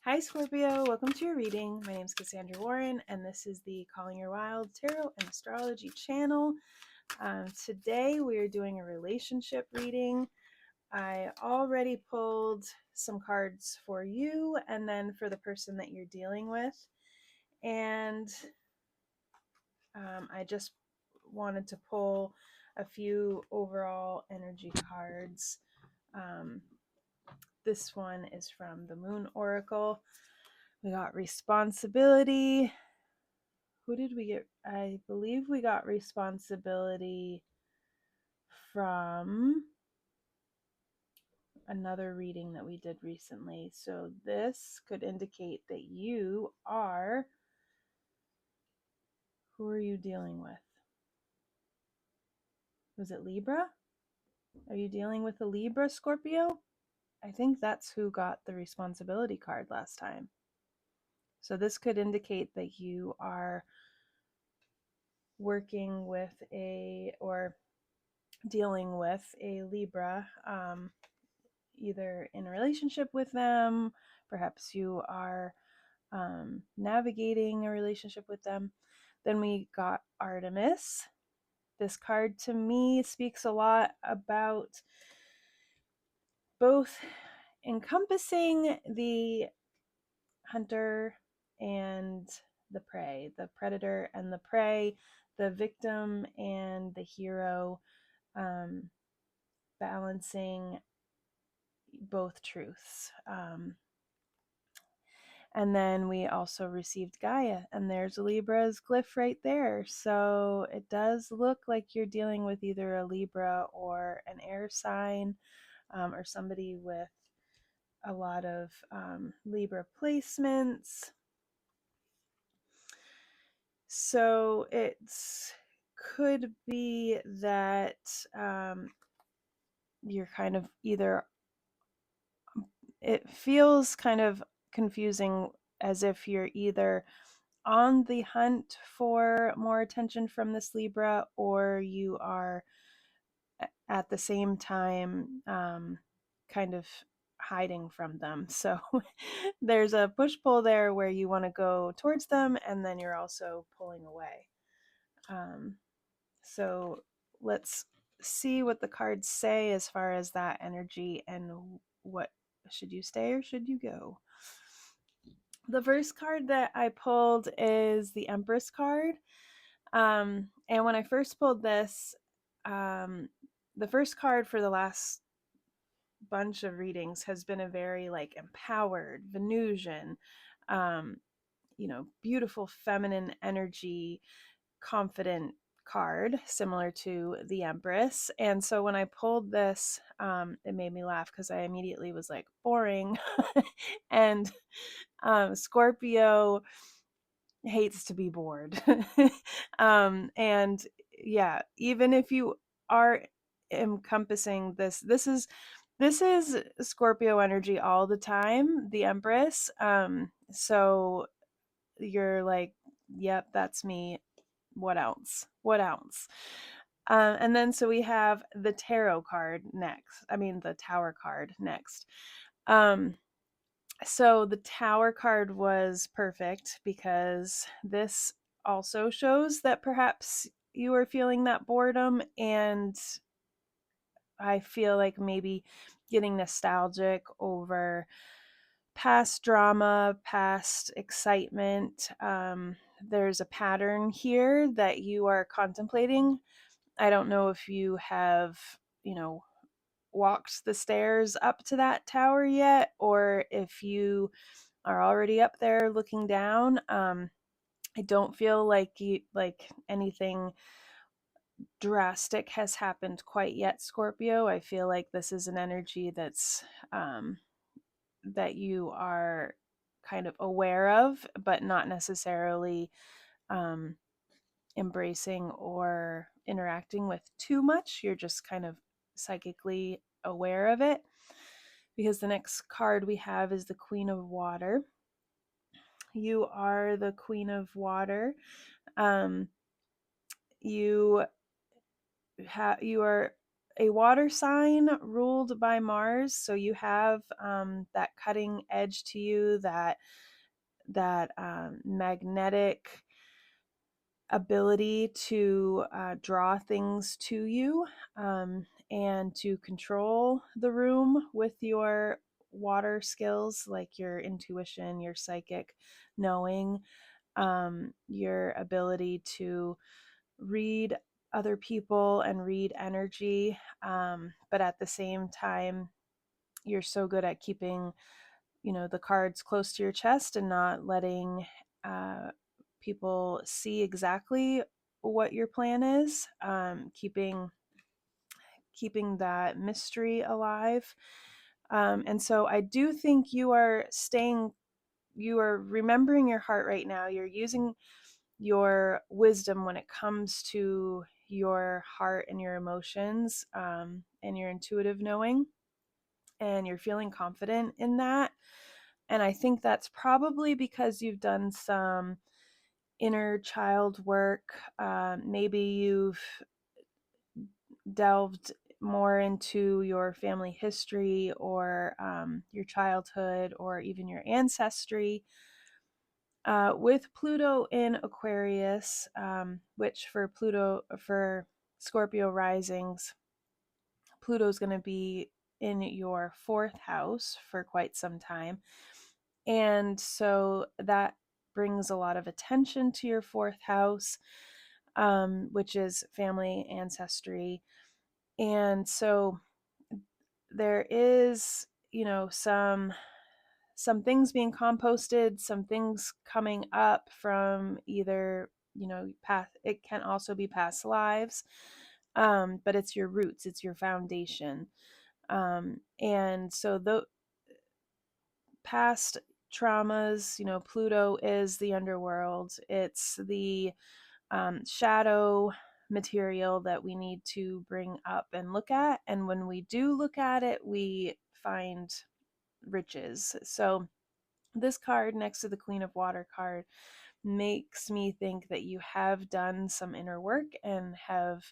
Hi Scorpio, welcome to your reading. My name is Cassandra Warren and this is the Calling Your Wild Tarot and Astrology channel. Today we are doing a relationship reading. I already pulled some cards for you and then for the person that you're dealing with. And I just wanted to pull a few overall energy cards. This one is from the Moon Oracle. We got responsibility. Who did we get? I believe we got responsibility from another reading that we did recently. So this could indicate that you are, who are you dealing with? Was it Libra? Are you dealing with a Libra, Scorpio? I think that's who got the responsibility card last time. So this could indicate that you are working with or dealing with a Libra, either in a relationship with them, perhaps you are navigating a relationship with them. Then we got Artemis. This card to me speaks a lot about both encompassing the hunter and the prey, the predator and the prey, the victim and the hero, balancing both truths. And then we also received Gaia, and there's Libra's glyph right there. So it does look like you're dealing with either a Libra or an air sign, or somebody with a lot of Libra placements. So it could be that you're kind of either, it feels kind of confusing, as if you're either on the hunt for more attention from this Libra, or you are at the same time kind of hiding from them. So there's a push-pull there where you want to go towards them and then you're also pulling away. So let's see what the cards say as far as that energy and what should you stay or should you go. The first card that I pulled is the Empress card. And when I first pulled this, the first card for the last bunch of readings has been a very like empowered, Venusian, beautiful feminine energy, confident card, similar to the Empress. And so when I pulled this, it made me laugh because I immediately was like, boring. And Scorpio hates to be bored. And yeah, even if you are encompassing this is Scorpio energy all the time, the Empress. So you're like, yep, that's me. What else? What else? And then so we have the tarot card next. I mean, the Tower card next. So the Tower card was perfect because this also shows that perhaps you are feeling that boredom, and I feel like maybe getting nostalgic over past drama, past excitement. There's a pattern here that you are contemplating. I don't know if you have, walked the stairs up to that tower yet, or if you are already up there looking down. I don't feel like anything drastic has happened quite yet, Scorpio. I feel like this is an energy that's that you are kind of aware of, but not necessarily embracing or interacting with too much. You're just kind of psychically aware of it, because the next card we have is the Queen of Water. You are the Queen of Water. You are a water sign ruled by Mars, so you have that cutting edge to you, that magnetic ability to draw things to you, and to control the room with your water skills, like your intuition, your psychic knowing, your ability to read other people and read energy. But at the same time, you're so good at keeping, the cards close to your chest and not letting people see exactly what your plan is, keeping that mystery alive. And so I do think you are remembering your heart right now. You're using your wisdom when it comes to your heart and your emotions, and your intuitive knowing, and you're feeling confident in that. And I think that's probably because you've done some inner child work. Maybe you've delved more into your family history, or your childhood, or even your ancestry. With Pluto in Aquarius, which for Scorpio risings, Pluto's going to be in your fourth house for quite some time. And so that brings a lot of attention to your fourth house, which is family, ancestry. And so there is, some things being composted, some things coming up from either, past. It can also be past lives, but it's your roots, it's your foundation. And so the past traumas, Pluto is the underworld. It's the shadow material that we need to bring up and look at. And when we do look at it, we find riches. So this card next to the Queen of Water card makes me think that you have done some inner work and have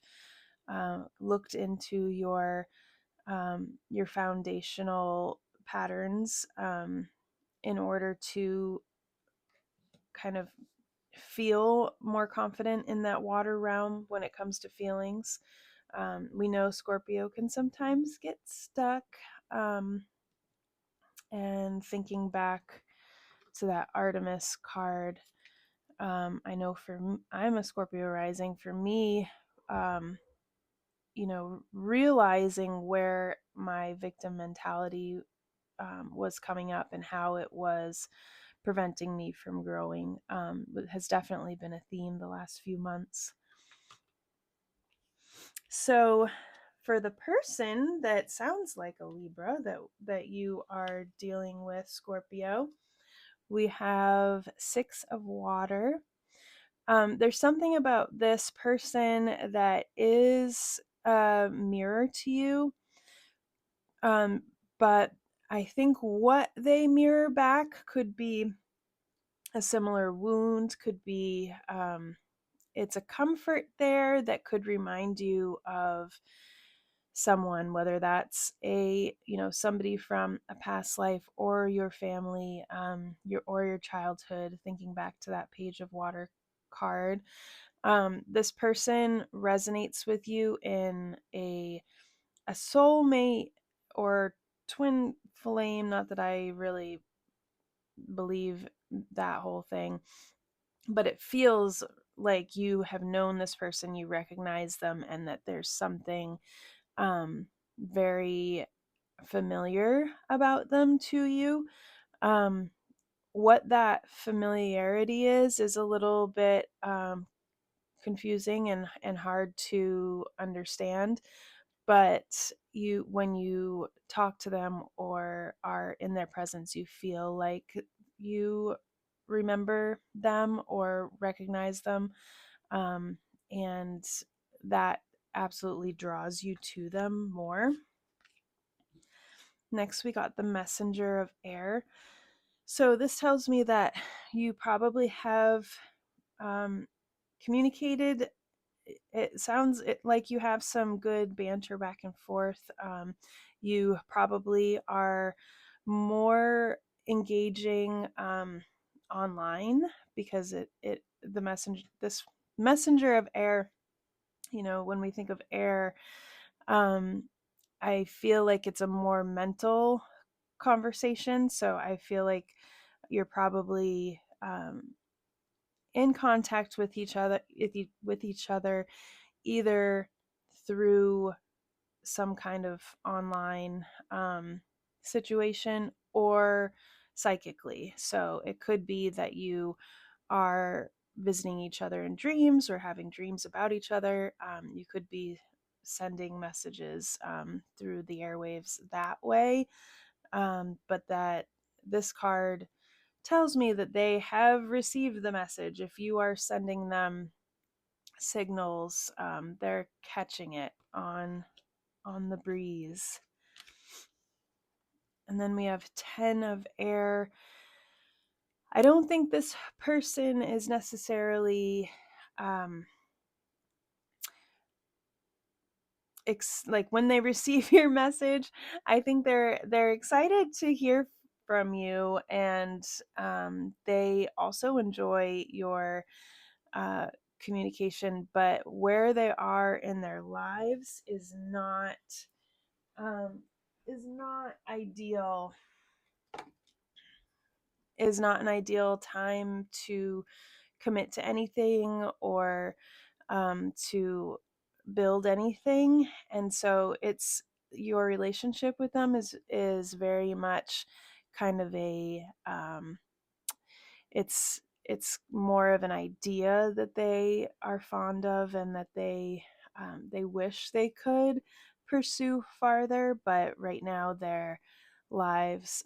looked into your foundational patterns, in order to kind of feel more confident in that water realm when it comes to feelings. We know Scorpio can sometimes get stuck. And thinking back to that Artemis card, I know I'm a Scorpio rising. For me, realizing where my victim mentality was coming up and how it was preventing me from growing, has definitely been a theme the last few months. So for the person that sounds like a Libra that you are dealing with, Scorpio, we have 6 of water. There's something about this person that is a mirror to you, but I think what they mirror back could be a similar wound, could be it's a comfort there that could remind you of someone, whether that's somebody from a past life, or your family, your childhood. Thinking back to that Page of Water card, this person resonates with you in a soulmate or twin flame. Not that I really believe that whole thing, but it feels like you have known this person, you recognize them, and that there's something very familiar about them to you. What that familiarity is a little bit confusing and hard to understand. But when you talk to them or are in their presence, you feel like you remember them or recognize them, and that absolutely draws you to them more. Next, we got the Messenger of Air. So this tells me that you probably have communicated it sounds like you have some good banter back and forth. You probably are more engaging online, because this messenger of air, when we think of air, um, I feel like it's a more mental conversation. So I feel like you're probably in contact with each other, either through some kind of online situation or psychically. So it could be that you are visiting each other in dreams or having dreams about each other. You could be sending messages through the airwaves that way. But that this card tells me that they have received the message. If you are sending them signals, they're catching it on the breeze. And then we have 10 of air. I don't think this person is necessarily like when they receive your message, I think they're excited to hear from you, and they also enjoy your communication. But where they are in their lives um, is not ideal. Is not an ideal time to commit to anything, or to build anything. And so it's your relationship with them is very much kind of a it's more of an idea that they are fond of, and that they wish they could pursue farther. But right now lives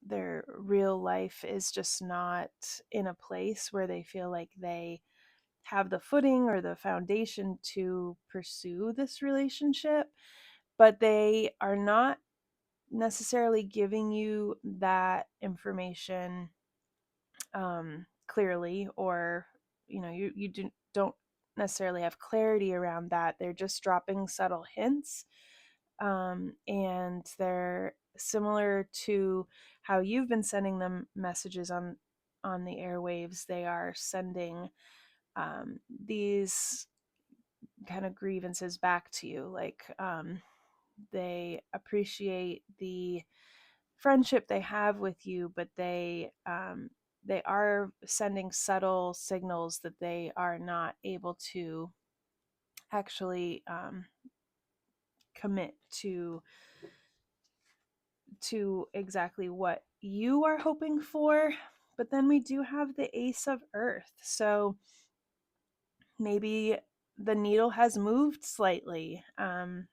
their real life is just not in a place where they feel like they have the footing or the foundation to pursue this relationship. But they are not necessarily giving you that information clearly, or don't necessarily have clarity around that. They're just dropping subtle hints, and they're similar to how you've been sending them messages on the airwaves. They are sending these kind of grievances back to you, like they appreciate the friendship they have with you, but they are sending subtle signals that they are not able to actually commit to exactly what you are hoping for. But then we do have the Ace of Earth. So maybe the needle has moved slightly.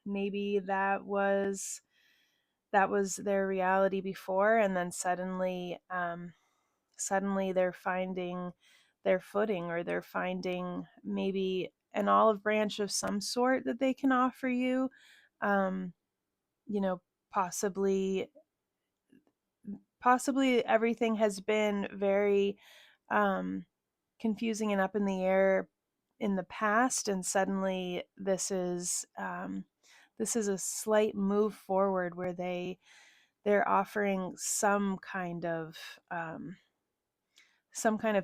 Maybe that was their reality before, and then suddenly they're finding their footing, or they're finding maybe an olive branch of some sort that they can offer you. Um, you know, possibly everything has been very um, confusing and up in the air in the past, and suddenly this is a slight move forward, where they're offering some kind of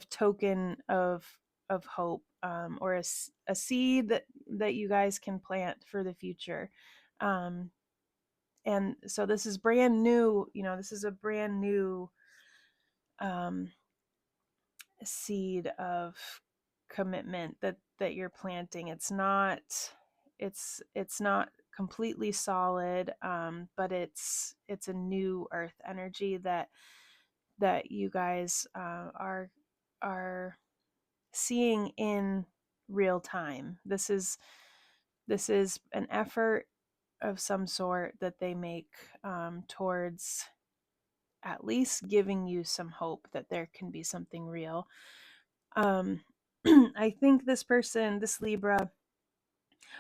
token of hope, or a seed that you guys can plant for the future. Um, and so this is brand new. This is a brand new um, seed of commitment that you're planting. It's not completely solid, but it's a new earth energy that you guys are seeing in real time. This is an effort of some sort that they make towards at least giving you some hope that there can be something real. I think this Libra,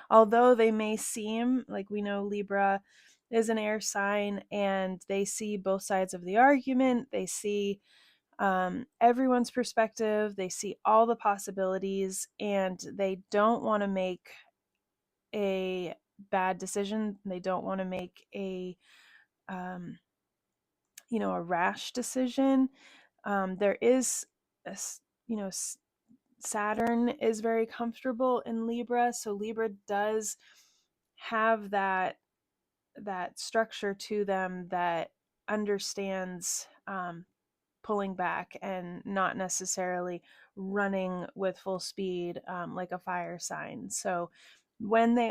although they may seem like, we know Libra is an air sign, and they see both sides of the argument. They see everyone's perspective. They see all the possibilities, and they don't want to make a bad decision. They don't want to make um, a rash decision. There is, a, you know, Saturn is very comfortable in Libra, so Libra does have that structure to them that understands pulling back and not necessarily running with full speed, like a fire sign. So when they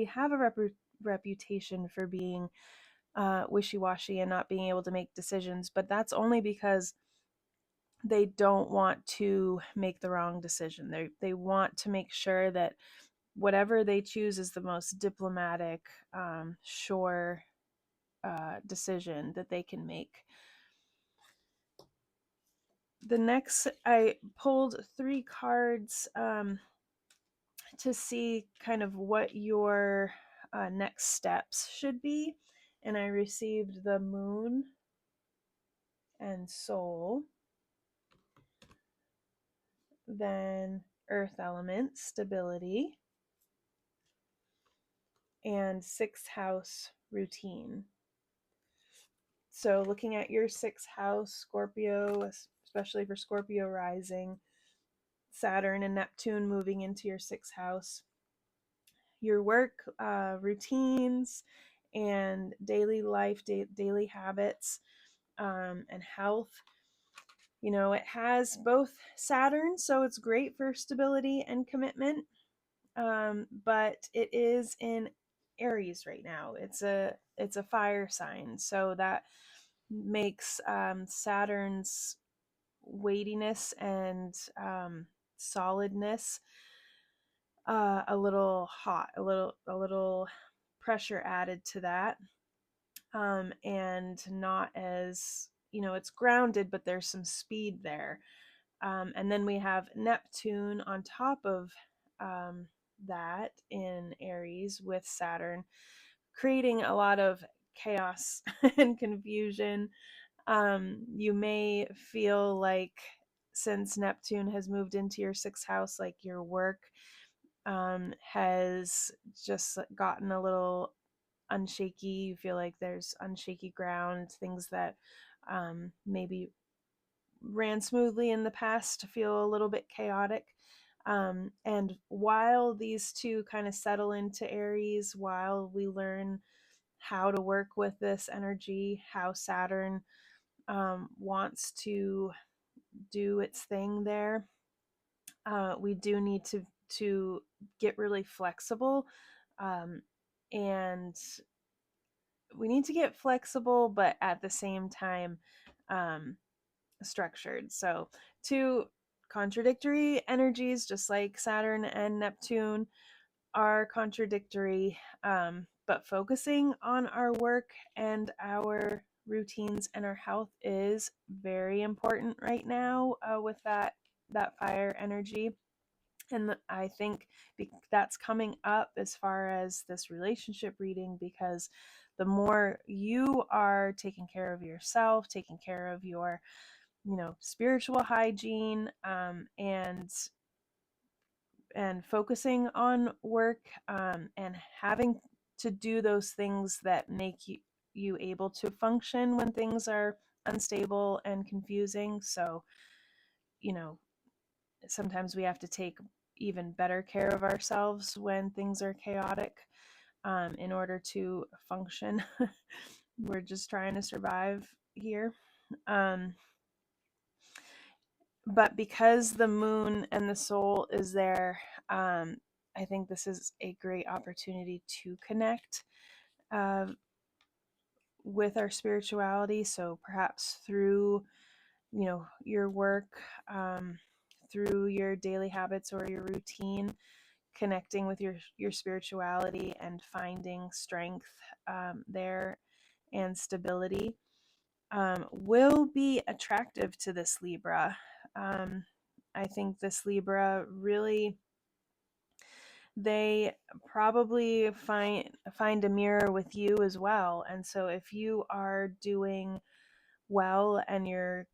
have a reputation for being wishy-washy and not being able to make decisions, but that's only because they don't want to make the wrong decision. They want to make sure that whatever they choose is the most diplomatic, sure decision that they can make. The next, I pulled 3 cards to see kind of what your next steps should be. And I received the Moon and Soul, then Earth Element, Stability, and 6th house, Routine. So looking at your 6th house, Scorpio, especially for Scorpio rising, Saturn and Neptune moving into your 6th house, your work routines and daily life, daily habits, and health. It has both Saturn, so it's great for stability and commitment, but it is in Aries right now. It's a fire sign, so that makes Saturn's weightiness and solidness a little hot, a little pressure added to that, and not as, it's grounded, but there's some speed there. And then we have Neptune on top of that in Aries with Saturn, creating a lot of chaos and confusion. You may feel like, since Neptune has moved into your 6th house, like your work has just gotten a little unshaky. You feel like there's unshaky ground, things that maybe ran smoothly in the past feel a little bit chaotic. And while these two kind of settle into Aries, while we learn how to work with this energy, how Saturn wants to do its thing there, we do need to get really flexible, and we need to get flexible, but at the same time structured. So 2 contradictory energies, just like Saturn and Neptune are contradictory, but focusing on our work and our routines and our health is very important right now, with that fire energy. And I think that's coming up as far as this relationship reading, because the more you are taking care of yourself, taking care of your, spiritual hygiene, and focusing on work, and having to do those things that make you able to function when things are unstable and confusing. So, sometimes we have to take even better care of ourselves when things are chaotic, in order to function. We're just trying to survive here. But because the Moon and the Soul is there, I think this is a great opportunity to connect uh, with our spirituality. So perhaps through, your work, through your daily habits or your routine, connecting with your spirituality and finding strength there, and stability, will be attractive to this Libra. I think this Libra really, they probably find a mirror with you as well. And so if you are doing well and you're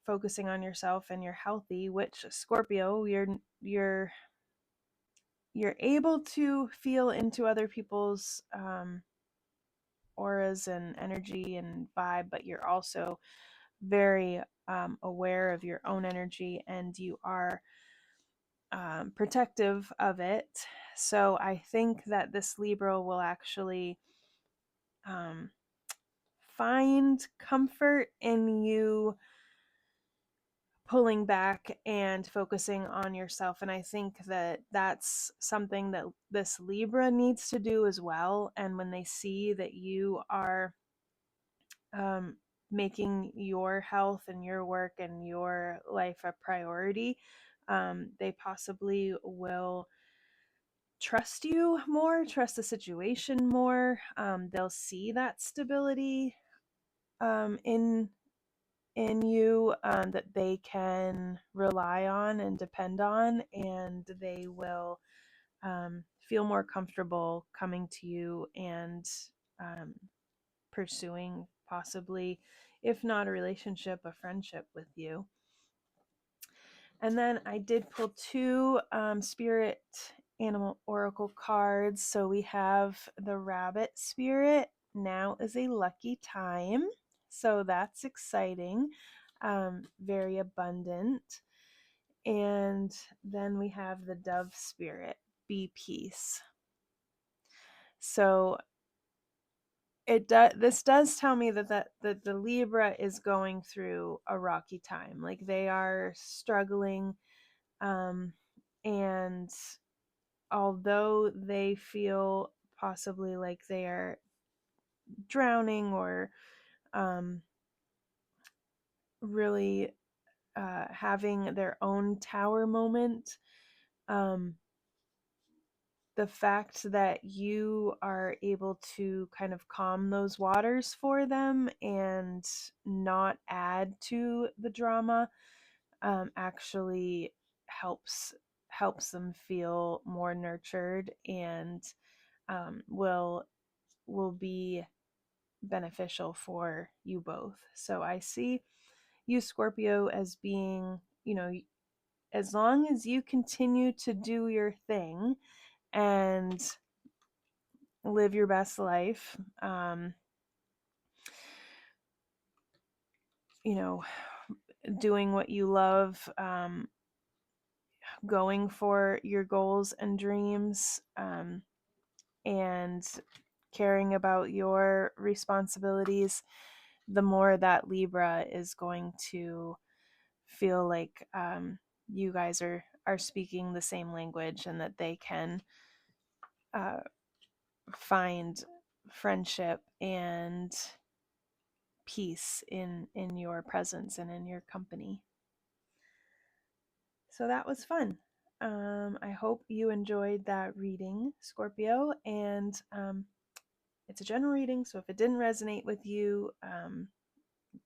focusing on yourself and you're healthy, which Scorpio, you're able to feel into other people's auras and energy and vibe, but you're also very aware of your own energy, and you are protective of it. So I think that this Libra will actually um, find comfort in you pulling back and focusing on yourself. And I think that that's something that this Libra needs to do as well. And when they see that you are um, making your health and your work and your life a priority, they possibly will trust you more, trust the situation more. They'll see that stability in you, that they can rely on and depend on, and they will feel more comfortable coming to you and um, pursuing, possibly, if not a relationship, a friendship with you. And then I did pull two spirit animal oracle cards. So we have the rabbit spirit. Now is a lucky time. So that's exciting. Very abundant. And then we have the dove spirit. Be peace. So this does tell me that the Libra is going through a rocky time. Like, they are struggling, and although they feel possibly like they are drowning or really having their own tower moment, the fact that you are able to kind of calm those waters for them and not add to the drama actually helps them feel more nurtured, and will be beneficial for you both. So I see you, Scorpio, as being, as long as you continue to do your thing and live your best life, you know, doing what you love, going for your goals and dreams, and caring about your responsibilities, the more that Libra is going to feel like you guys are speaking the same language, and that they can uh, find friendship and peace in your presence and in your company. So that was fun. I hope you enjoyed that reading, Scorpio, and it's a general reading, so if it didn't resonate with you,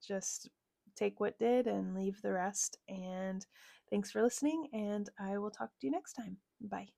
just take what did and leave the rest. And thanks for listening, and I will talk to you next time. Bye.